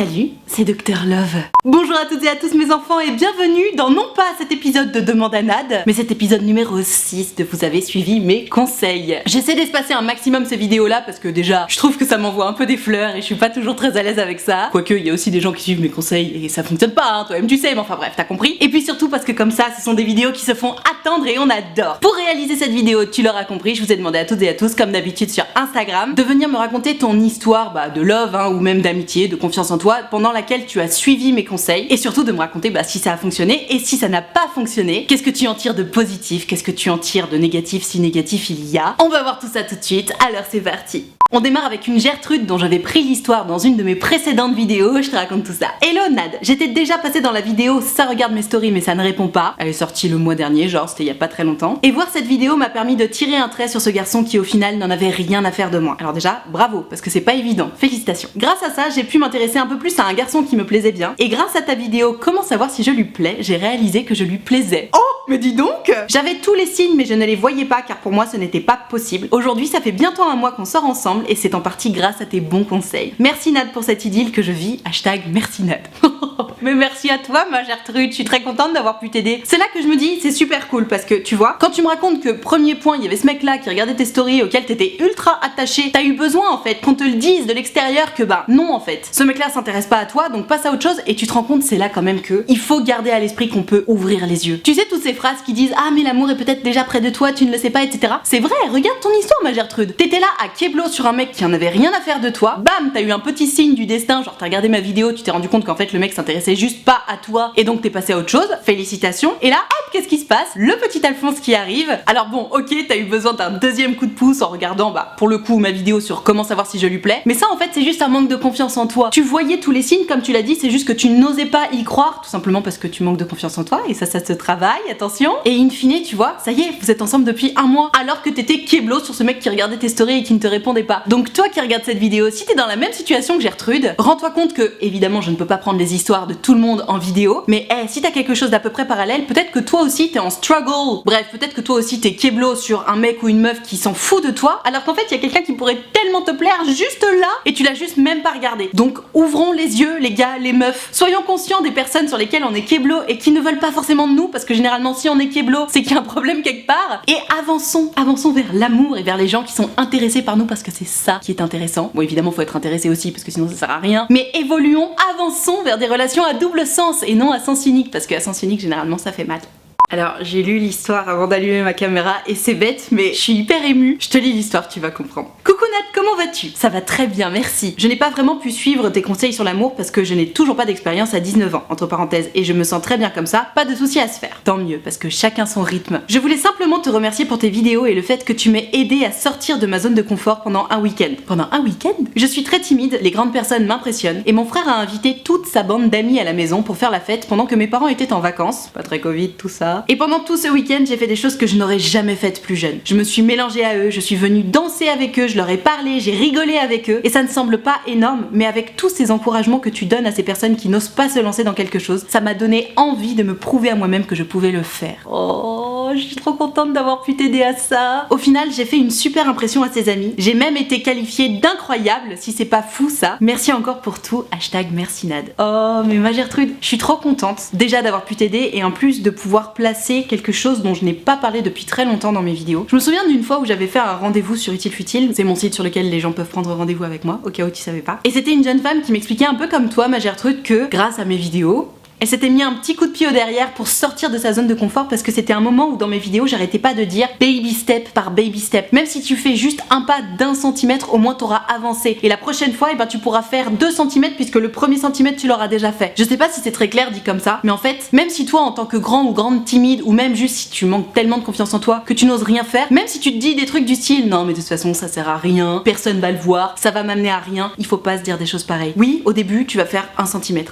Salut, c'est Dr Love. Bonjour à toutes et à tous mes enfants et bienvenue dans non pas cet épisode de Demande à Nad, mais cet épisode numéro 6 de Vous avez suivi mes conseils. J'essaie d'espacer un maximum ces vidéos là parce que déjà je trouve que ça m'envoie un peu des fleurs et je suis pas toujours très à l'aise avec ça. Quoique il y a aussi des gens qui suivent mes conseils et ça fonctionne pas, hein, toi-même tu sais, mais enfin bref, t'as compris. Et puis surtout parce que comme ça, ce sont des vidéos qui se font attendre et on adore. Pour réaliser cette vidéo, tu l'auras compris, je vous ai demandé à toutes et à tous, comme d'habitude sur Instagram, de venir me raconter ton histoire de love ou même d'amitié, de confiance en toi, pendant laquelle tu as suivi mes conseils, et surtout de me raconter si ça a fonctionné et si ça n'a pas fonctionné, qu'est-ce que tu en tires de positif, qu'est-ce que tu en tires de négatif si négatif il y a. On va voir tout ça tout de suite, alors c'est parti. On démarre avec une Gertrude dont j'avais pris l'histoire dans une de mes précédentes vidéos, je te raconte tout ça. Hello Nad, j'étais déjà passée dans la vidéo ça regarde mes stories mais ça ne répond pas. Elle est sortie le mois dernier, genre c'était il y a pas très longtemps. Et voir cette vidéo m'a permis de tirer un trait sur ce garçon qui au final n'en avait rien à faire de moi. Alors déjà, bravo, parce que c'est pas évident, félicitations. Grâce à ça, j'ai pu m'intéresser un peu plus à un garçon qui me plaisait bien. Et grâce à ta vidéo Comment savoir si je lui plais, j'ai réalisé que je lui plaisais. Oh, mais dis donc! J'avais tous les signes mais je ne les voyais pas car pour moi ce n'était pas possible. Aujourd'hui ça fait bientôt un mois qu'on sort ensemble et c'est en partie grâce à tes bons conseils. Merci Nad pour cette idylle que je vis, #merci Nad. Mais merci à toi ma Gertrude, je suis très contente d'avoir pu t'aider. C'est là que je me dis c'est super cool parce que tu vois, quand tu me racontes que premier point il y avait ce mec là qui regardait tes stories auquel t'étais ultra attaché, t'as eu besoin en fait qu'on te le dise de l'extérieur que non en fait, ce mec là s'intéresse pas à toi donc passe à autre chose et tu te rends compte c'est là quand même que il faut garder à l'esprit qu'on peut ouvrir les yeux. Tu sais toutes ces phrases qui disent ah mais l'amour est peut-être déjà près de toi, tu ne le sais pas etc. C'est vrai, regarde ton histoire ma Gertrude. T'étais là à Keblo sur un mec qui en avait rien à faire de toi, bam t'as eu un petit signe du destin, genre t'as regardé ma vidéo, tu t'es rendu compte qu'en fait le mec s'intéressait juste pas à toi et donc t'es passé à autre chose, félicitations. Et là hop qu'est-ce qui se passe? Le petit Alphonse qui arrive. Alors bon ok t'as eu besoin d'un deuxième coup de pouce en regardant pour le coup ma vidéo sur comment savoir si je lui plais, mais ça en fait c'est juste un manque de confiance en toi. Tu voyais tous les signes comme tu l'as dit, c'est juste que tu n'osais pas y croire tout simplement parce que tu manques de confiance en toi et ça se travaille, attention. Et in fine tu vois, ça y est, vous êtes ensemble depuis un mois alors que t'étais keblo sur ce mec qui regardait tes stories et qui ne te répondait pas. Donc toi qui regardes cette vidéo, si t'es dans la même situation que Gertrude, rends-toi compte que évidemment je ne peux pas prendre les histoires de tout le monde en vidéo, mais si t'as quelque chose d'à peu près parallèle, peut-être que toi aussi t'es en struggle, bref peut-être que toi aussi t'es keblo sur un mec ou une meuf qui s'en fout de toi alors qu'en fait il y a quelqu'un qui pourrait tellement te plaire juste là et tu l'as juste même pas regardé. Donc ouvrons les yeux les gars, les meufs, soyons conscients des personnes sur lesquelles on est keblo et qui ne veulent pas forcément de nous parce que généralement si on est keblo c'est qu'il y a un problème quelque part, et avançons vers l'amour et vers les gens qui sont intéressés par nous parce que c'est ça qui est intéressant. Bon évidemment faut être intéressé aussi parce que sinon ça sert à rien, mais évoluons, avançons vers des relations à double sens et non à sens unique parce qu'à sens unique généralement ça fait mal. Alors j'ai lu l'histoire avant d'allumer ma caméra et c'est bête mais je suis hyper émue. Je te lis l'histoire, tu vas comprendre. Coucou Nad, comment vas-tu? Ça va très bien, merci. Je n'ai pas vraiment pu suivre tes conseils sur l'amour parce que je n'ai toujours pas d'expérience à 19 ans, entre parenthèses, et je me sens très bien comme ça, pas de soucis à se faire. Tant mieux, parce que chacun son rythme. Je voulais simplement te remercier pour tes vidéos et le fait que tu m'aies aidé à sortir de ma zone de confort pendant un week-end. Pendant un week-end? Je suis très timide, les grandes personnes m'impressionnent, et mon frère a invité toute sa bande d'amis à la maison pour faire la fête pendant que mes parents étaient en vacances, pas très Covid, tout ça. Et pendant tout ce week-end, j'ai fait des choses que je n'aurais jamais faites plus jeune. Je me suis mélangée à eux, je suis venue danser avec eux, je leur ai parlé, j'ai rigolé avec eux, et ça ne semble pas énorme, mais avec tous ces encouragements que tu donnes à ces personnes qui n'osent pas se lancer dans quelque chose, ça m'a donné envie de me prouver à moi-même que je pouvais le faire. Oh, je suis trop contente d'avoir pu t'aider à ça. Au final, j'ai fait une super impression à ses amis. J'ai même été qualifiée d'incroyable, si c'est pas fou ça. Merci encore pour tout, #merci Nad. Oh, mais ma Gertrude, je suis trop contente déjà d'avoir pu t'aider et en plus de pouvoir placer quelque chose dont je n'ai pas parlé depuis très longtemps dans mes vidéos. Je me souviens d'une fois où j'avais fait un rendez-vous sur Utile Futile, c'est mon site sur lequel les gens peuvent prendre rendez-vous avec moi, au cas où tu savais pas. Et c'était une jeune femme qui m'expliquait un peu comme toi, ma Gertrude, que grâce à mes vidéos, elle s'était mis un petit coup de pied au derrière pour sortir de sa zone de confort parce que c'était un moment où dans mes vidéos j'arrêtais pas de dire baby step par baby step. Même si tu fais juste un pas d'1 centimètre, au moins t'auras avancé. Et la prochaine fois, tu pourras faire 2 cm puisque le premier centimètre tu l'auras déjà fait. Je sais pas si c'est très clair dit comme ça, mais en fait, même si toi en tant que grand ou grande timide, ou même juste si tu manques tellement de confiance en toi que tu n'oses rien faire, même si tu te dis des trucs du style non mais de toute façon ça sert à rien, personne va le voir, ça va m'amener à rien, il faut pas se dire des choses pareilles. Oui, au début tu vas faire 1 cm,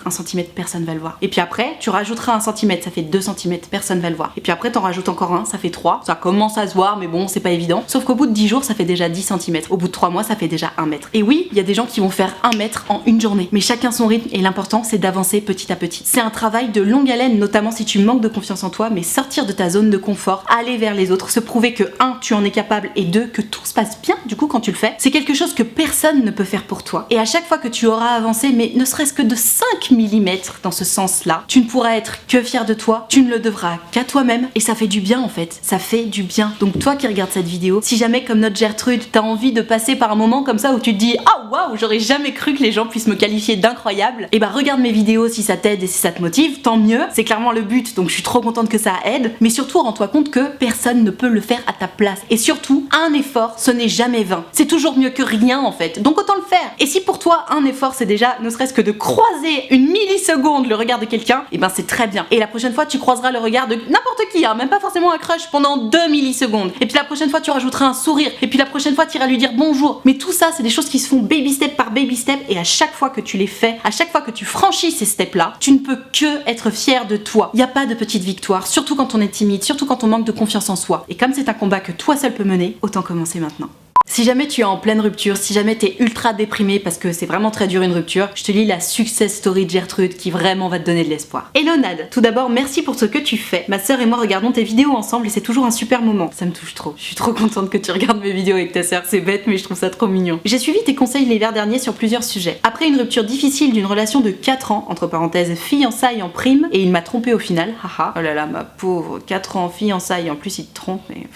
personne va le voir. Et puis puis après, tu rajouteras 1 cm, ça fait 2 cm, personne va le voir. Et puis après, t'en rajoutes encore un, ça fait 3. Ça commence à se voir, mais bon, c'est pas évident. Sauf qu'au bout de 10 jours, ça fait déjà 10 cm. Au bout de 3 mois, ça fait déjà 1 mètre. Et oui, il y a des gens qui vont faire 1 mètre en une journée. Mais chacun son rythme et l'important, c'est d'avancer petit à petit. C'est un travail de longue haleine, notamment si tu manques de confiance en toi, mais sortir de ta zone de confort, aller vers les autres, se prouver que 1, tu en es capable et 2, que tout se passe bien du coup quand tu le fais, c'est quelque chose que personne ne peut faire pour toi. Et à chaque fois que tu auras avancé, mais ne serait-ce que de 5 mm dans ce sens-là, tu ne pourras être que fier de toi, tu ne le devras qu'à toi-même et ça fait du bien en fait, ça fait du bien. Donc toi qui regardes cette vidéo, si jamais comme notre Gertrude, t'as envie de passer par un moment comme ça où tu te dis ah waouh, j'aurais jamais cru que les gens puissent me qualifier d'incroyable, et bah regarde mes vidéos si ça t'aide et si ça te motive, tant mieux, c'est clairement le but, donc je suis trop contente que ça aide, mais surtout rends-toi compte que personne ne peut le faire à ta place. Et surtout, un effort, ce n'est jamais vain. C'est toujours mieux que rien en fait, donc autant le faire. Et si pour toi un effort c'est déjà ne serait-ce que de croiser une milliseconde le regard de quelqu'un, et ben c'est très bien. Et la prochaine fois tu croiseras le regard de n'importe qui, hein, même pas forcément un crush, pendant 2 millisecondes. Et puis la prochaine fois tu rajouteras un sourire, et puis la prochaine fois tu iras lui dire bonjour. Mais tout ça c'est des choses qui se font baby step par baby step, et à chaque fois que tu les fais, à chaque fois que tu franchis ces steps là, tu ne peux que être fier de toi. Il n'y a pas de petite victoire, surtout quand on est timide, surtout quand on manque de confiance en soi. Et comme c'est un combat que toi seul peux mener, autant commencer maintenant. Si jamais tu es en pleine rupture, si jamais t'es ultra déprimé parce que c'est vraiment très dur une rupture, je te lis la success story de Gertrude qui vraiment va te donner de l'espoir. Hello Nad, tout d'abord merci pour ce que tu fais. Ma sœur et moi regardons tes vidéos ensemble et c'est toujours un super moment. Ça me touche trop. Je suis trop contente que tu regardes mes vidéos avec ta sœur, c'est bête mais je trouve ça trop mignon. J'ai suivi tes conseils l'hiver dernier sur plusieurs sujets. Après une rupture difficile d'une relation de 4 ans, entre parenthèses fiançailles en prime, et il m'a trompé au final, haha. Oh là là ma pauvre, 4 ans fiançailles, en plus il te trompe mais...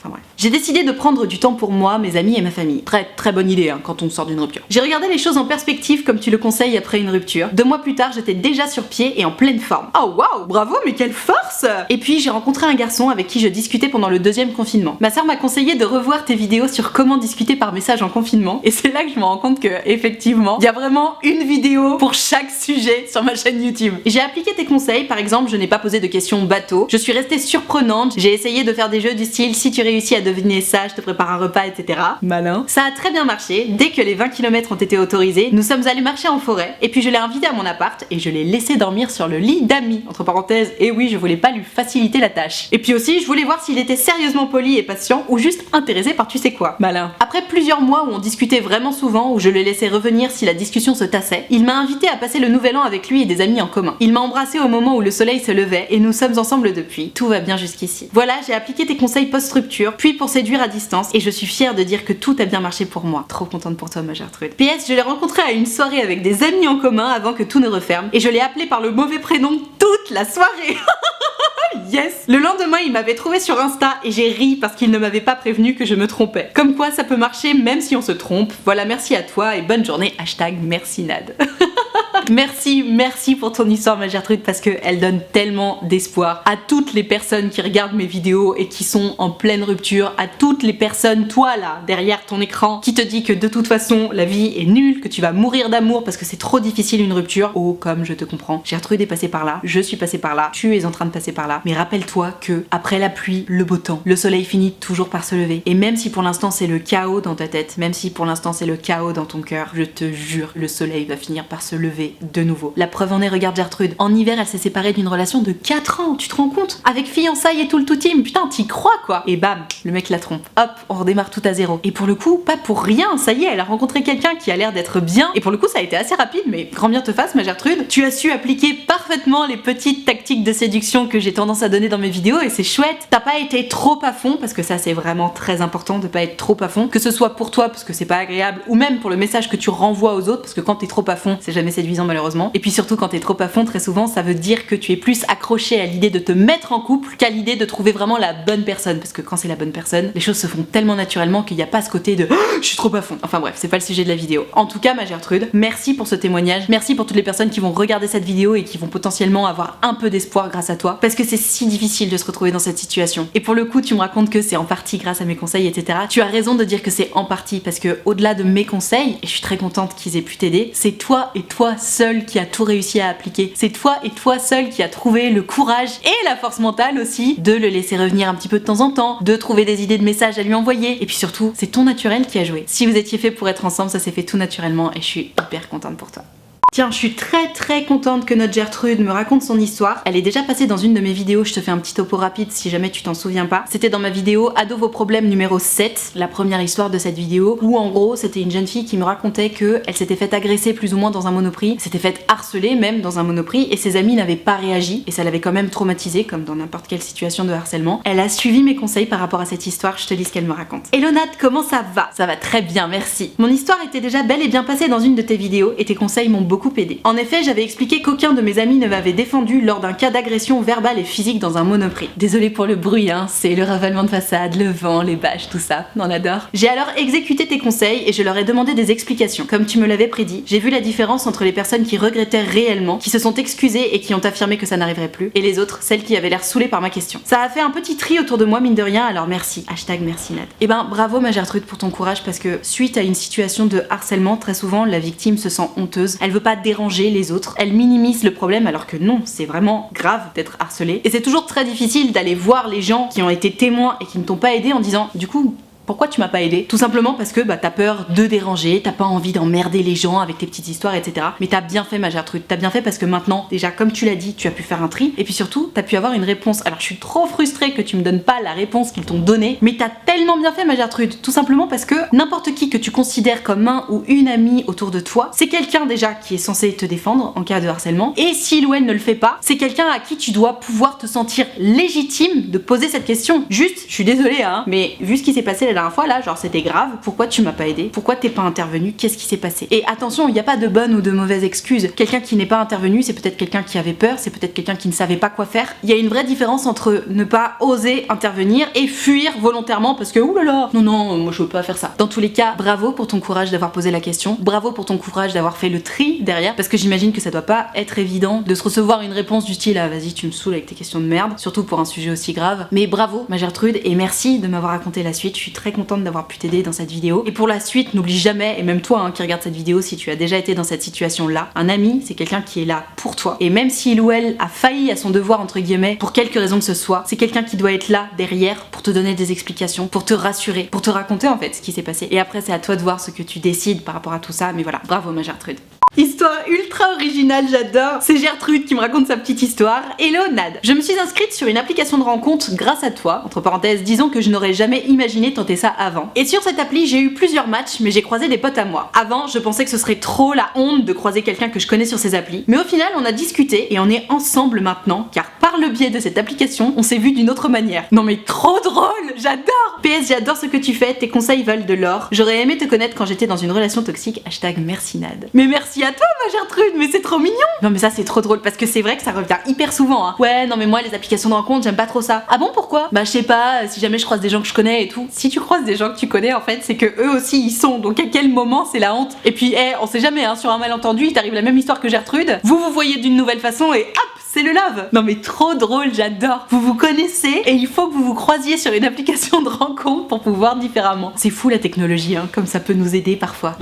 Enfin bref. J'ai décidé de prendre du temps pour moi, mes amis et ma famille. Très bonne idée hein, quand on sort d'une rupture. J'ai regardé les choses en perspective comme tu le conseilles après une rupture. 2 mois plus tard, j'étais déjà sur pied et en pleine forme. Oh waouh, bravo, mais quelle force! Et puis j'ai rencontré un garçon avec qui je discutais pendant le 2e confinement. Ma sœur m'a conseillé de revoir tes vidéos sur comment discuter par message en confinement et c'est là que je me rends compte que effectivement, il y a vraiment une vidéo pour chaque sujet sur ma chaîne YouTube. J'ai appliqué tes conseils, par exemple, je n'ai pas posé de questions bateau. Je suis restée surprenante, j'ai essayé de faire des jeux du style si tu réussis à deviner ça, je te prépare un repas, etc. Malin. Ça a très bien marché. Dès que les 20 km ont été autorisés, nous sommes allés marcher en forêt et puis je l'ai invité à mon appart et je l'ai laissé dormir sur le lit d'amis. Entre parenthèses, et oui, je voulais pas lui faciliter la tâche. Et puis aussi, je voulais voir s'il était sérieusement poli et patient ou juste intéressé par tu sais quoi. Malin. Après plusieurs mois où on discutait vraiment souvent, où je le laissais revenir si la discussion se tassait, il m'a invité à passer le nouvel an avec lui et des amis en commun. Il m'a embrassé au moment où le soleil se levait et nous sommes ensemble depuis. Tout va bien jusqu'ici. Voilà, j'ai appliqué tes conseils post-rupture, puis pour séduire à distance et je suis fière de dire que tout a bien marché pour moi. Trop contente pour toi ma Gertrude. PS, je l'ai rencontré à une soirée avec des amis en commun avant que tout ne referme et je l'ai appelé par le mauvais prénom toute la soirée. Yes! Le lendemain, il m'avait trouvé sur Insta et j'ai ri parce qu'il ne m'avait pas prévenu que je me trompais. Comme quoi, ça peut marcher même si on se trompe. Voilà, merci à toi et bonne journée. #merci Nad. Merci pour ton histoire ma Gertrude parce qu'elle donne tellement d'espoir à toutes les personnes qui regardent mes vidéos et qui sont en pleine rupture, à toutes les personnes, toi là, derrière ton écran, qui te dit que de toute façon la vie est nulle, que tu vas mourir d'amour parce que c'est trop difficile une rupture. Oh, comme je te comprends. Gertrude est passée par là, je suis passée par là, tu es en train de passer par là. Mais rappelle-toi que après la pluie, le beau temps, le soleil finit toujours par se lever. Et même si pour l'instant c'est le chaos dans ta tête, même si pour l'instant c'est le chaos dans ton cœur, je te jure, le soleil va finir par se lever de nouveau. La preuve en est, regarde Gertrude. En hiver, elle s'est séparée d'une relation de 4 ans, tu te rends compte? Avec fiançailles et tout le tout team, putain, t'y crois quoi? Et bam, le mec la trompe. Hop, on redémarre tout à zéro. Et pour le coup, pas pour rien, ça y est, elle a rencontré quelqu'un qui a l'air d'être bien. Et pour le coup, ça a été assez rapide, mais grand bien te fasse, ma Gertrude. Tu as su appliquer parfaitement les petites tactiques de séduction que j'ai tendance à donner dans mes vidéos et c'est chouette. T'as pas été trop à fond, parce que ça c'est vraiment très important de pas être trop à fond, que ce soit pour toi parce que c'est pas agréable, ou même pour le message que tu renvoies aux autres, parce que quand t'es trop à fond, c'est jamais séduisant malheureusement. Et puis surtout quand t'es trop à fond, très souvent ça veut dire que tu es plus accroché à l'idée de te mettre en couple qu'à l'idée de trouver vraiment la bonne personne, parce que quand c'est la bonne personne, les choses se font tellement naturellement qu'il n'y a pas ce côté de oh, je suis trop à fond. Enfin bref, c'est pas le sujet de la vidéo. En tout cas ma Gertrude, merci pour ce témoignage, merci pour toutes les personnes qui vont regarder cette vidéo et qui vont potentiellement avoir un peu d'espoir grâce à toi, parce que c'est si difficile de se retrouver dans cette situation. Et pour le coup, tu me racontes que c'est en partie grâce à mes conseils, etc. Tu as raison de dire que c'est en partie, parce que au-delà de mes conseils, et je suis très contente qu'ils aient pu t'aider, c'est toi et toi seul qui a tout réussi à appliquer. C'est toi et toi seul qui a trouvé le courage et la force mentale aussi de le laisser revenir un petit peu de temps en temps, de trouver des idées de messages à lui envoyer. Et puis surtout, c'est ton naturel qui a joué. Si vous étiez fait pour être ensemble, ça s'est fait tout naturellement et je suis hyper contente pour toi. Tiens, je suis très contente que notre Gertrude me raconte son histoire. Elle est déjà passée dans une de mes vidéos, je te fais un petit topo rapide si jamais tu t'en souviens pas. C'était dans ma vidéo Ado vos problèmes numéro 7, la première histoire de cette vidéo, où en gros c'était une jeune fille qui me racontait que elle s'était faite agresser plus ou moins dans un Monoprix, s'était faite harceler même dans un Monoprix, et ses amis n'avaient pas réagi, et ça l'avait quand même traumatisée, comme dans n'importe quelle situation de harcèlement. Elle a suivi mes conseils par rapport à cette histoire, je te lis ce qu'elle me raconte. Hello Nat, comment ça va? Ça va très bien, merci. Mon histoire était déjà bel et bien passée dans une de tes vidéos, et tes conseils m'ont beaucoup aidé. En effet, j'avais expliqué qu'aucun de mes amis ne m'avait défendu lors d'un cas d'agression verbale et physique dans un Monoprix. Désolée pour le bruit, hein, c'est le ravalement de façade, le vent, les bâches, tout ça, on adore. J'ai alors exécuté tes conseils et je leur ai demandé des explications. Comme tu me l'avais prédit, j'ai vu la différence entre les personnes qui regrettaient réellement, qui se sont excusées et qui ont affirmé que ça n'arriverait plus, et les autres, celles qui avaient l'air saoulées par ma question. Ça a fait un petit tri autour de moi, mine de rien, alors merci. #merci Nad. Et ben, bravo ma Gertrude pour ton courage, parce que suite à une situation de harcèlement, très souvent, la victime se sent honteuse, elle veut pas déranger les autres, elle minimise le problème alors que non, c'est vraiment grave d'être harcelé. Et c'est toujours très difficile d'aller voir les gens qui ont été témoins et qui ne t'ont pas aidé en disant du coup pourquoi tu m'as pas aidé? Tout simplement parce que t'as peur de déranger, t'as pas envie d'emmerder les gens avec tes petites histoires, etc. Mais t'as bien fait ma Gertrude, t'as bien fait parce que maintenant, déjà comme tu l'as dit, tu as pu faire un tri, et puis surtout, t'as pu avoir une réponse. Alors je suis trop frustrée que tu me donnes pas la réponse qu'ils t'ont donnée, mais t'as tellement bien fait ma Gertrude, tout simplement parce que n'importe qui que tu considères comme un ou une amie autour de toi, c'est quelqu'un déjà qui est censé te défendre en cas de harcèlement, et s'il ou elle ne le fait pas, c'est quelqu'un à qui tu dois pouvoir te sentir légitime de poser cette question. Juste, je suis désolée hein, mais vu ce qui s'est passé la dernière fois là, genre c'était grave, pourquoi tu m'as pas aidé? Pourquoi t'es pas intervenu? Qu'est-ce qui s'est passé? Et attention, il n'y a pas de bonne ou de mauvaise excuse. Quelqu'un qui n'est pas intervenu, c'est peut-être quelqu'un qui avait peur, c'est peut-être quelqu'un qui ne savait pas quoi faire. Il y a une vraie différence entre ne pas oser intervenir et fuir volontairement parce que oulala, non, moi je veux pas faire ça. Dans tous les cas, bravo pour ton courage d'avoir posé la question, bravo pour ton courage d'avoir fait le tri derrière, parce que j'imagine que ça doit pas être évident de se recevoir une réponse du style ah vas-y tu me saoules avec tes questions de merde, surtout pour un sujet aussi grave. Mais bravo ma Gertrude et merci de m'avoir raconté la suite, je suis très contente d'avoir pu t'aider dans cette vidéo. Et pour la suite, n'oublie jamais, et même toi qui regarde cette vidéo, si tu as déjà été dans cette situation là, un ami c'est quelqu'un qui est là pour toi. Et même s'il ou elle a failli à son devoir entre guillemets, pour quelque raison que ce soit, c'est quelqu'un qui doit être là derrière pour te donner des explications, pour te rassurer, pour te raconter en fait ce qui s'est passé. Et après c'est à toi de voir ce que tu décides par rapport à tout ça, mais voilà, bravo ma Gertrude. Histoire ultra originale, j'adore. C'est Gertrude qui me raconte sa petite histoire. Hello Nad. Je me suis inscrite sur une application de rencontre grâce à toi. Entre parenthèses, disons que je n'aurais jamais imaginé tenter ça avant. Et sur cette appli, j'ai eu plusieurs matchs, mais j'ai croisé des potes à moi. Avant, je pensais que ce serait trop la honte de croiser quelqu'un que je connais sur ces applis. Mais au final, on a discuté et on est ensemble maintenant, car par le biais de cette application, on s'est vu d'une autre manière. Non mais trop drôle, j'adore. PS, j'adore ce que tu fais, tes conseils valent de l'or. J'aurais aimé te connaître quand j'étais dans une relation toxique. #merci Nad. Mais merci à toi ma Gertrude, mais c'est trop mignon. Non mais ça c'est trop drôle parce que c'est vrai que ça revient hyper souvent hein. Ouais non mais moi les applications de rencontre j'aime pas trop ça. Ah bon pourquoi? Bah je sais pas, si jamais je croise des gens que je connais et tout. Si tu croises des gens que tu connais en fait c'est que eux aussi y sont, donc à quel moment c'est la honte? Et puis on sait jamais hein, sur un malentendu il t'arrive la même histoire que Gertrude, vous vous voyez d'une nouvelle façon et hop c'est le love. Non mais trop drôle, j'adore. Vous vous connaissez et il faut que vous vous croisiez sur une application de rencontre pour pouvoir différemment. C'est fou la technologie hein, comme ça peut nous aider parfois.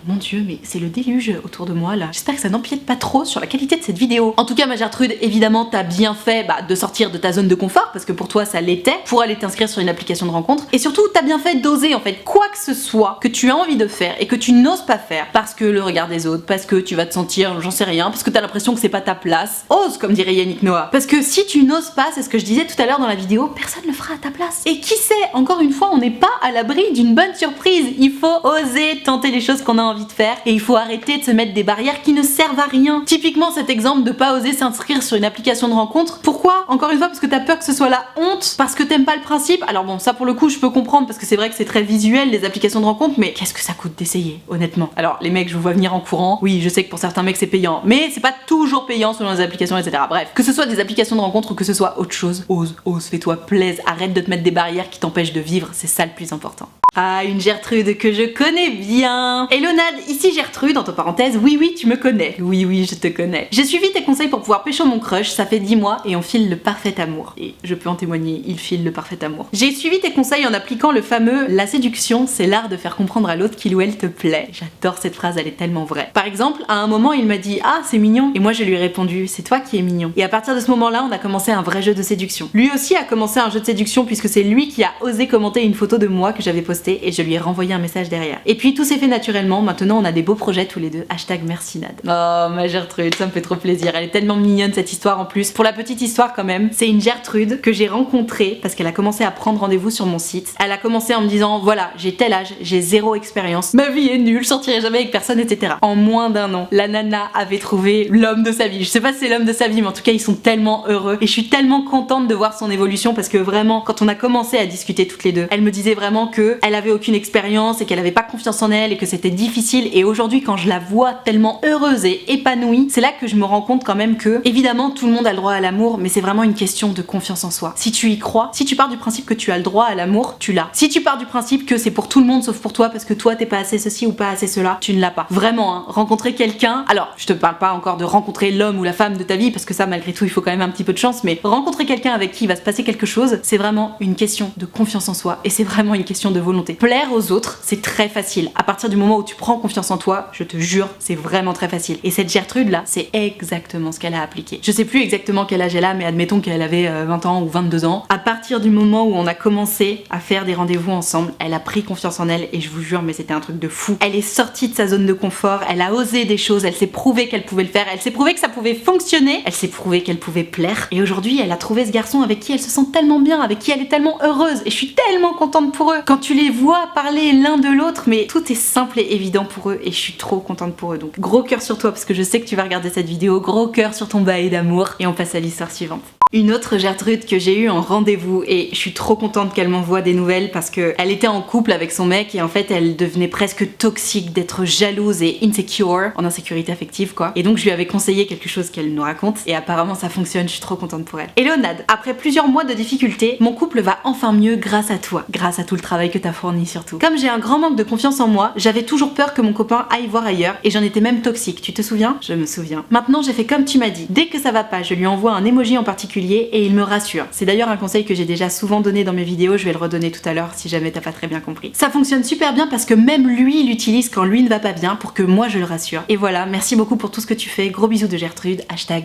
Mon dieu, mais c'est le déluge autour de moi là. J'espère que ça n'empiète pas trop sur la qualité de cette vidéo. En tout cas, ma Gertrude, évidemment, t'as bien fait de sortir de ta zone de confort, parce que pour toi ça l'était, pour aller t'inscrire sur une application de rencontre. Et surtout, t'as bien fait d'oser en fait quoi que ce soit que tu as envie de faire et que tu n'oses pas faire parce que le regard des autres, parce que tu vas te sentir, j'en sais rien, parce que t'as l'impression que c'est pas ta place. Ose, comme dirait Yannick Noah. Parce que si tu n'oses pas, c'est ce que je disais tout à l'heure dans la vidéo, personne ne le fera à ta place. Et qui sait, encore une fois, on n'est pas à l'abri d'une bonne surprise. Il faut oser tenter les choses qu'on a envie de faire et il faut arrêter de se mettre des barrières qui ne servent à rien. Typiquement cet exemple de pas oser s'inscrire sur une application de rencontre. Pourquoi? Encore une fois parce que t'as peur que ce soit la honte, parce que t'aimes pas le principe. Alors bon, ça pour le coup je peux comprendre parce que c'est vrai que c'est très visuel les applications de rencontre, mais qu'est-ce que ça coûte d'essayer honnêtement? Alors les mecs, je vous vois venir en courant. Oui, je sais que pour certains mecs c'est payant, mais c'est pas toujours payant selon les applications, etc. Bref, que ce soit des applications de rencontre ou que ce soit autre chose, ose, fais-toi plaisir, arrête de te mettre des barrières qui t'empêchent de vivre, c'est ça le plus important. Ah, une Gertrude que je connais bien. Hello Nad, ici Gertrude, entre parenthèses, oui, tu me connais. Oui, je te connais. J'ai suivi tes conseils pour pouvoir pécho mon crush, ça fait 10 mois et on file le parfait amour. Et je peux en témoigner, il file le parfait amour. J'ai suivi tes conseils en appliquant le fameux « La séduction, c'est l'art de faire comprendre à l'autre qu'il ou elle te plaît ». J'adore cette phrase, elle est tellement vraie. Par exemple, à un moment, il m'a dit « Ah, c'est mignon ». Et moi, je lui ai répondu « C'est toi qui es mignon ». Et à partir de ce moment-là, on a commencé un vrai jeu de séduction. Lui aussi a commencé un jeu de séduction puisque c'est lui qui a osé commenter une photo de moi que j'avais postée posté et je lui ai renvoyé un message derrière. Et puis tout s'est fait naturellement, maintenant on a des beaux projets tous les deux, #merci Nad. Oh ma Gertrude, ça me fait trop plaisir, elle est tellement mignonne cette histoire en plus. Pour la petite histoire quand même, c'est une Gertrude que j'ai rencontrée parce qu'elle a commencé à prendre rendez-vous sur mon site. Elle a commencé en me disant voilà, j'ai tel âge, j'ai 0 expérience, ma vie est nulle, je sortirai jamais avec personne, etc. En moins d'1 an, la nana avait trouvé l'homme de sa vie. Je sais pas si c'est l'homme de sa vie, mais en tout cas ils sont tellement heureux et je suis tellement contente de voir son évolution parce que vraiment, quand on a commencé à discuter toutes les deux, elle me disait vraiment que elle avait aucune expérience et qu'elle avait pas confiance en elle et que c'était difficile. Et aujourd'hui, quand je la vois tellement heureuse et épanouie, c'est là que je me rends compte quand même que évidemment tout le monde a le droit à l'amour, mais c'est vraiment une question de confiance en soi. Si tu y crois, si tu pars du principe que tu as le droit à l'amour, tu l'as. Si tu pars du principe que c'est pour tout le monde sauf pour toi parce que toi t'es pas assez ceci ou pas assez cela, tu ne l'as pas. Vraiment, hein, rencontrer quelqu'un, alors je te parle pas encore de rencontrer l'homme ou la femme de ta vie parce que ça malgré tout il faut quand même un petit peu de chance, mais rencontrer quelqu'un avec qui il va se passer quelque chose, c'est vraiment une question de confiance en soi et c'est vraiment une question de volonté. Plaire aux autres, c'est très facile. À partir du moment où tu prends confiance en toi, je te jure, c'est vraiment très facile. Et cette Gertrude là, c'est exactement ce qu'elle a appliqué. Je sais plus exactement quel âge elle a, mais admettons qu'elle avait 20 ans ou 22 ans. À partir du moment où on a commencé à faire des rendez-vous ensemble, elle a pris confiance en elle et je vous jure, mais c'était un truc de fou. Elle est sortie de sa zone de confort, elle a osé des choses, elle s'est prouvé qu'elle pouvait le faire, elle s'est prouvé que ça pouvait fonctionner, elle s'est prouvé qu'elle pouvait plaire. Et aujourd'hui, elle a trouvé ce garçon avec qui elle se sent tellement bien, avec qui elle est tellement heureuse et je suis tellement contente pour eux. Quand tu les vois parler l'un de l'autre, mais tout est simple et évident pour eux et je suis trop contente pour eux. Donc gros cœur sur toi parce que je sais que tu vas regarder cette vidéo, gros cœur sur ton bail d'amour et on passe à l'histoire suivante. Une autre Gertrude que j'ai eue en rendez-vous et je suis trop contente qu'elle m'envoie des nouvelles parce que elle était en couple avec son mec et en fait elle devenait presque toxique d'être jalouse et insecure, en insécurité affective quoi. Et donc je lui avais conseillé quelque chose qu'elle nous raconte et apparemment ça fonctionne, je suis trop contente pour elle. Hello Nad, après plusieurs mois de difficultés, mon couple va enfin mieux grâce à toi, grâce à tout le travail que t'as fourni surtout. Comme j'ai un grand manque de confiance en moi, j'avais toujours peur que mon copain aille voir ailleurs et j'en étais même toxique, tu te souviens? Je me souviens. Maintenant j'ai fait comme tu m'as dit, dès que ça va pas, je lui envoie un emoji en particulier et il me rassure. C'est d'ailleurs un conseil que j'ai déjà souvent donné dans mes vidéos, je vais le redonner tout à l'heure si jamais t'as pas très bien compris. Ça fonctionne super bien parce que même lui l'utilise quand lui ne va pas bien pour que moi je le rassure. Et voilà, merci beaucoup pour tout ce que tu fais, gros bisous de Gertrude,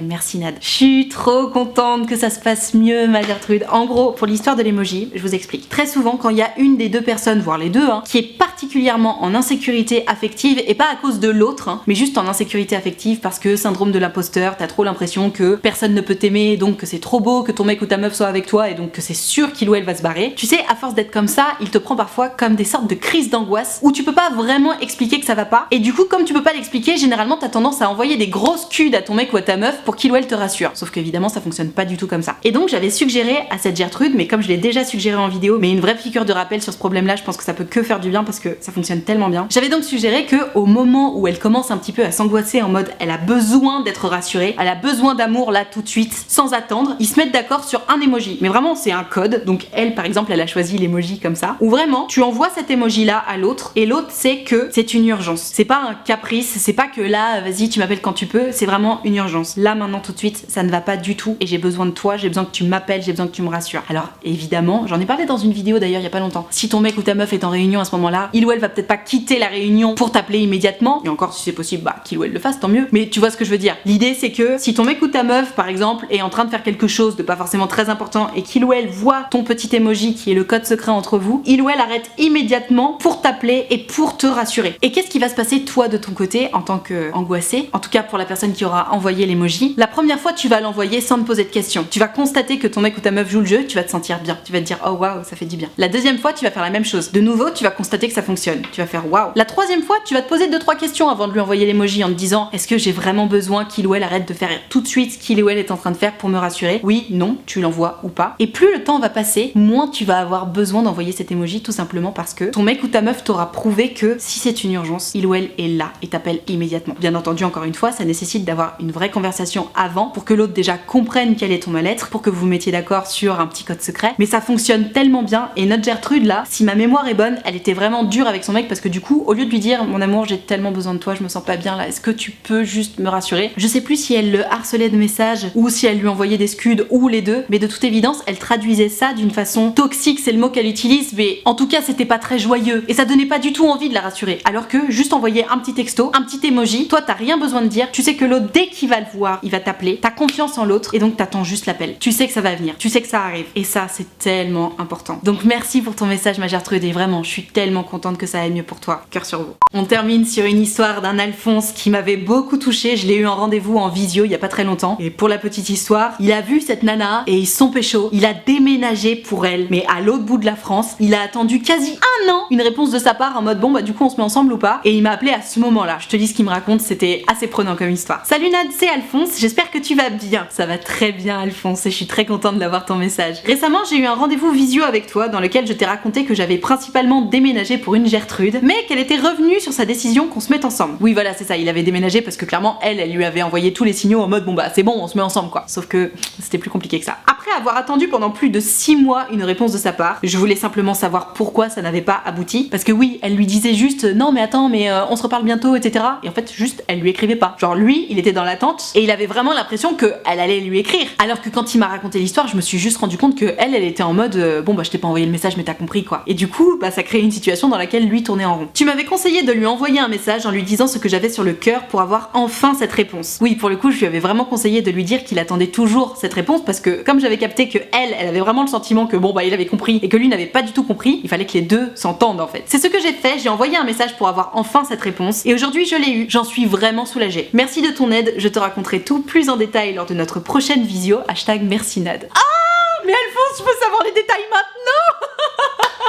#merci Nad. Je suis trop contente que ça se passe mieux ma Gertrude. En gros, pour l'histoire de l'emoji, je vous explique. Très souvent quand il y a une des deux personnes, voire les deux, qui est particulièrement en insécurité affective et pas à cause de l'autre, mais juste en insécurité affective parce que syndrome de l'imposteur, t'as trop l'impression que personne ne peut t'aimer, donc que c'est trop beau que ton mec ou ta meuf soit avec toi et donc que c'est sûr qu'il ou elle va se barrer. Tu sais, à force d'être comme ça, il te prend parfois comme des sortes de crises d'angoisse où tu peux pas vraiment expliquer que ça va pas et du coup comme tu peux pas l'expliquer, généralement t'as tendance à envoyer des grosses cudes à ton mec ou à ta meuf pour qu'il ou elle te rassure. Sauf qu'évidemment ça fonctionne pas du tout comme ça. Et donc j'avais suggéré à cette Gertrude, mais comme je l'ai déjà suggéré en vidéo, mais une vraie piqûre de rappel sur ce problème là, je pense que ça peut que faire du bien parce que ça fonctionne tellement bien. J'avais donc suggéré que au moment où elle commence un petit peu à s'angoisser en mode elle a besoin d'être rassurée, elle a besoin d'amour là tout de suite, sans attendre, ils se mettent d'accord sur un emoji. Mais vraiment c'est un code, donc elle par exemple elle a choisi l'emoji comme ça, où vraiment tu envoies cet emoji là à l'autre et l'autre sait que c'est une urgence. C'est pas un caprice, c'est pas que là vas-y tu m'appelles quand tu peux, c'est vraiment une urgence. Là maintenant tout de suite ça ne va pas du tout et j'ai besoin de toi, j'ai besoin que tu m'appelles, j'ai besoin que tu me rassures. Alors évidemment, j'en ai parlé dans une vidéo d'ailleurs il y a pas longtemps, si ton mec ou ta meuf est en réunion à ce moment-là, il ou elle va peut-être pas quitter la réunion pour t'appeler immédiatement, et encore si c'est possible, bah qu'il ou elle le fasse, tant mieux, mais tu vois ce que je veux dire. L'idée c'est que si ton mec ou ta meuf par exemple est en train de faire quelque chose de pas forcément très important et qu'il ou elle voit ton petit emoji qui est le code secret entre vous, il ou elle arrête immédiatement pour t'appeler et pour te rassurer. Et qu'est-ce qui va se passer toi de ton côté en tant qu'angoissé, en tout cas pour la personne qui aura envoyé l'emoji? La première fois tu vas l'envoyer sans te poser de questions. Tu vas constater que ton mec ou ta meuf joue le jeu, tu vas te sentir bien, tu vas te dire oh waouh ça fait du bien. La deuxième fois tu vas faire la même chose. De nouveau tu vas constater que ça fonctionne, tu vas faire waouh. La troisième fois tu vas te poser 2-3 questions avant de lui envoyer l'emoji en te disant est-ce que j'ai vraiment besoin qu'il ou elle arrête de faire tout de suite ce qu'il ou elle est en train de faire pour me rassurer? Oui, non, tu l'envoies ou pas. Et plus le temps va passer, moins tu vas avoir besoin d'envoyer cet emoji, tout simplement parce que ton mec ou ta meuf t'aura prouvé que si c'est une urgence, il ou elle est là et t'appelle immédiatement. Bien entendu, encore une fois, ça nécessite d'avoir une vraie conversation avant pour que l'autre déjà comprenne quel est ton mal-être, pour que vous vous mettiez d'accord sur un petit code secret. Mais ça fonctionne tellement bien et notre Gertrude là, si ma mémoire est bonne, elle était vraiment dure avec son mec parce que du coup, au lieu de lui dire mon amour, j'ai tellement besoin de toi, je me sens pas bien là, est-ce que tu peux juste me rassurer? Je sais plus si elle le harcelait de messages ou si elle lui envoyait des scud ou les deux, mais de toute évidence elle traduisait ça d'une façon toxique, c'est le mot qu'elle utilise, mais en tout cas c'était pas très joyeux et ça donnait pas du tout envie de la rassurer. Alors que juste envoyer un petit texto, un petit emoji, toi t'as rien besoin de dire, tu sais que l'autre dès qu'il va le voir, il va t'appeler, t'as confiance en l'autre et donc t'attends juste l'appel. Tu sais que ça va venir, tu sais que ça arrive et ça c'est tellement important. Donc merci pour ton message ma Gertrude et vraiment je suis tellement contente que ça aille mieux pour toi. Cœur sur vous. On termine sur une histoire d'un Alphonse qui m'avait beaucoup touchée. Je l'ai eu en rendez-vous en visio il y a pas très longtemps et pour la petite histoire, il a vu cette nana et ils sont pécho. Il a déménagé pour elle, mais à l'autre bout de la France. Il a attendu quasi un an une réponse de sa part en mode bon bah du coup on se met ensemble ou pas, et il m'a appelé à ce moment-là. Je te dis ce qu'il me raconte, c'était assez prenant comme histoire. Salut Nad, c'est Alphonse, j'espère que tu vas bien. Ça va très bien Alphonse et je suis très contente d'avoir ton message. Récemment j'ai eu un rendez-vous visio avec toi dans lequel je t'ai raconté que j'avais principalement déménagé pour une Gertrude, mais qu'elle était revenue sur sa décision qu'on se mette ensemble. Oui voilà c'est ça, il avait déménagé parce que clairement elle lui avait envoyé tous les signaux en mode bon bah c'est bon on se met ensemble quoi. Sauf que c'était plus compliqué que ça. Après avoir attendu pendant plus de 6 mois une réponse de sa part, je voulais simplement savoir pourquoi ça n'avait pas abouti, parce que oui elle lui disait juste non mais attends mais on se reparle bientôt etc, et en fait juste elle lui écrivait pas. Genre lui il était dans l'attente et il avait vraiment l'impression que elle allait lui écrire, alors que quand il m'a raconté l'histoire je me suis juste rendu compte que elle était en mode bon bah je t'ai pas envoyé le message mais t'as compris quoi, et du coup bah ça créait une situation dans laquelle lui tournait en rond. Tu m'avais conseillé de lui envoyer un message en lui disant ce que j'avais sur le cœur pour avoir enfin cette réponse. Oui pour le coup je lui avais vraiment conseillé de lui dire qu'il attendait toujours cette réponse, parce que comme j'avais capté que elle avait vraiment le sentiment que bon bah il avait compris et que lui n'avait pas du tout compris, il fallait que les deux s'entendent en fait. C'est ce que j'ai fait, j'ai envoyé un message pour avoir enfin cette réponse et aujourd'hui je l'ai eu. J'en suis vraiment soulagée. Merci de ton aide, je te raconterai tout plus en détail lors de notre prochaine visio. #merci Nad. Ah mais Alphonse, je peux savoir les détails maintenant.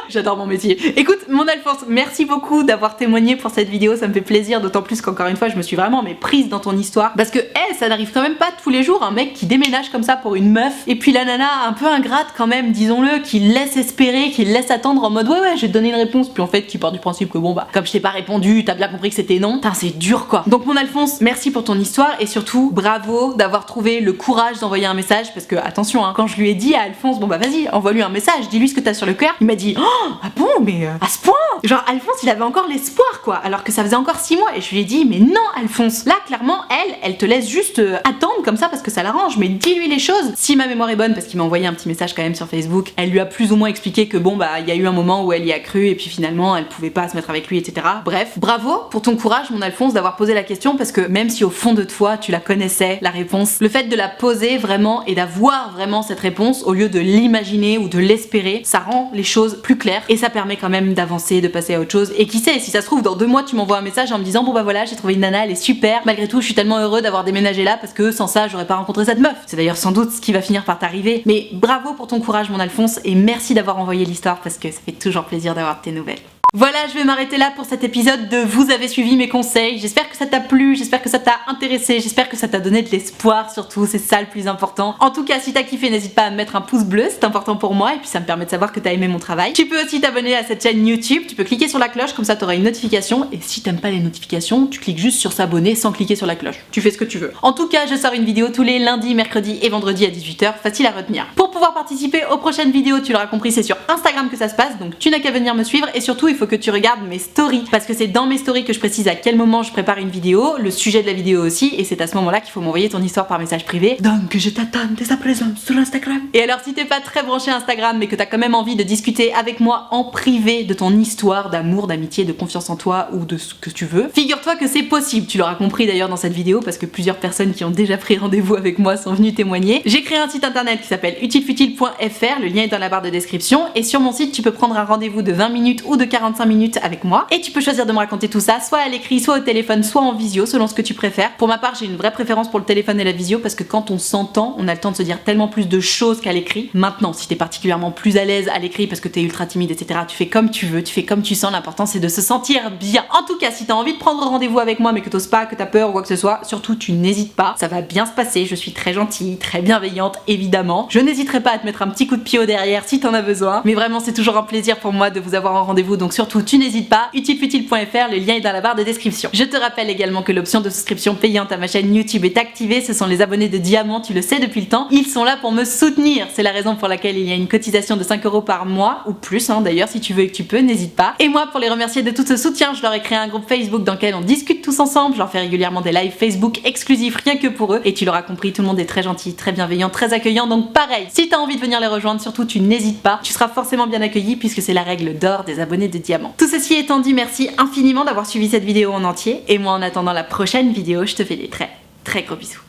J'adore mon métier. Écoute, mon Alphonse, merci beaucoup d'avoir témoigné pour cette vidéo, ça me fait plaisir, d'autant plus qu'encore une fois, je me suis vraiment prise dans ton histoire. Parce que, ça n'arrive quand même pas tous les jours, un mec qui déménage comme ça pour une meuf, et puis la nana un peu ingrate quand même, disons-le, qui laisse espérer, qui laisse attendre en mode ouais, je vais te donner une réponse, puis en fait, qui part du principe que bon bah, comme je t'ai pas répondu, t'as bien compris que c'était non. Putain, c'est dur quoi. Donc mon Alphonse, merci pour ton histoire, et surtout, bravo d'avoir trouvé le courage d'envoyer un message, parce que, attention, quand je lui ai dit à Alphonse, bon bah vas-y, envoie-lui un message, dis-lui ce que t'as sur le cœur, il m'a dit oh, ah bon, mais à ce point? Genre Alphonse il avait encore l'espoir quoi, alors que ça faisait encore 6 mois, et je lui ai dit mais non Alphonse, là clairement elle te laisse juste attendre comme ça parce que ça l'arrange, mais dis-lui les choses. Si ma mémoire est bonne, parce qu'il m'a envoyé un petit message quand même sur Facebook, elle lui a plus ou moins expliqué que bon bah il y a eu un moment où elle y a cru et puis finalement elle pouvait pas se mettre avec lui etc. Bref, bravo pour ton courage mon Alphonse d'avoir posé la question, parce que même si au fond de toi tu la connaissais la réponse, le fait de la poser vraiment et d'avoir vraiment cette réponse au lieu de l'imaginer ou de l'espérer, ça rend les choses plus claires et ça permet quand même d'avancer, de passer à autre chose. Et qui sait, si ça se trouve dans 2 mois tu m'envoies un message en me disant bon bah voilà j'ai trouvé une nana, elle est super, malgré tout je suis tellement heureux d'avoir déménagé là parce que sans ça j'aurais pas rencontré cette meuf. C'est d'ailleurs sans doute ce qui va finir par t'arriver. Mais bravo pour ton courage mon Alphonse et merci d'avoir envoyé l'histoire parce que ça fait toujours plaisir d'avoir tes nouvelles. Voilà, je vais m'arrêter là pour cet épisode de Vous avez suivi mes conseils. J'espère que ça t'a plu, j'espère que ça t'a intéressé, j'espère que ça t'a donné de l'espoir surtout, c'est ça le plus important. En tout cas, si t'as kiffé, n'hésite pas à me mettre un pouce bleu, c'est important pour moi et puis ça me permet de savoir que t'as aimé mon travail. Tu peux aussi t'abonner à cette chaîne YouTube, tu peux cliquer sur la cloche, comme ça t'auras une notification, et si t'aimes pas les notifications, tu cliques juste sur s'abonner sans cliquer sur la cloche. Tu fais ce que tu veux. En tout cas, je sors une vidéo tous les lundis, mercredis et vendredis à 18h, facile à retenir. Pour pouvoir participer aux prochaines vidéos, tu l'auras compris, c'est sur Instagram que ça se passe, donc tu n'as qu'à venir me suivre et surtout il faut que tu regardes mes stories, parce que c'est dans mes stories que je précise à quel moment je prépare une vidéo, le sujet de la vidéo aussi, et c'est à ce moment-là qu'il faut m'envoyer ton histoire par message privé. Donc je t'attends dès à présent sur Instagram. Et alors si t'es pas très branché Instagram mais que t'as quand même envie de discuter avec moi en privé de ton histoire d'amour, d'amitié, de confiance en toi ou de ce que tu veux, figure-toi que c'est possible. Tu l'auras compris d'ailleurs dans cette vidéo parce que plusieurs personnes qui ont déjà pris rendez-vous avec moi sont venues témoigner. J'ai créé un site internet qui s'appelle utilefutile.fr, le lien est dans la barre de description, et sur mon site tu peux prendre un rendez-vous de 20 minutes ou de 45 minutes avec moi et tu peux choisir de me raconter tout ça soit à l'écrit, soit au téléphone, soit en visio selon ce que tu préfères. Pour ma part j'ai une vraie préférence pour le téléphone et la visio parce que quand on s'entend on a le temps de se dire tellement plus de choses qu'à l'écrit. Maintenant si t'es particulièrement plus à l'aise à l'écrit parce que t'es ultra timide etc, tu fais comme tu veux, tu fais comme tu sens, l'important c'est de se sentir bien. En tout cas si t'as envie de prendre rendez-vous avec moi mais que t'oses pas, que t'as peur ou quoi que ce soit, surtout tu n'hésites pas, ça va bien se passer, je suis très gentille, très bienveillante évidemment. Je n'hésiterai pas à te mettre un petit coup de pied au derrière si t'en as besoin, mais vraiment c'est toujours un plaisir pour moi de vous avoir en rendez-vous, donc sur surtout tu n'hésites pas, utilefutile.fr, le lien est dans la barre de description. Je te rappelle également que l'option de souscription payante à ma chaîne YouTube est activée, ce sont les abonnés de Diamant, tu le sais depuis le temps, ils sont là pour me soutenir, c'est la raison pour laquelle il y a une cotisation de 5 € par mois, ou plus d'ailleurs si tu veux et que tu peux, n'hésite pas. Et moi pour les remercier de tout ce soutien, je leur ai créé un groupe Facebook dans lequel on discute tous ensemble, je leur fais régulièrement des lives Facebook exclusifs rien que pour eux, et tu l'auras compris, tout le monde est très gentil, très bienveillant, très accueillant, donc pareil, si t'as envie de venir les rejoindre, surtout tu n'hésites pas, tu seras forcément bien accueilli puisque c'est la règle d'or des abonnés de Diamant. Tout ceci étant dit, merci infiniment d'avoir suivi cette vidéo en entier, et moi en attendant la prochaine vidéo, je te fais des très gros bisous.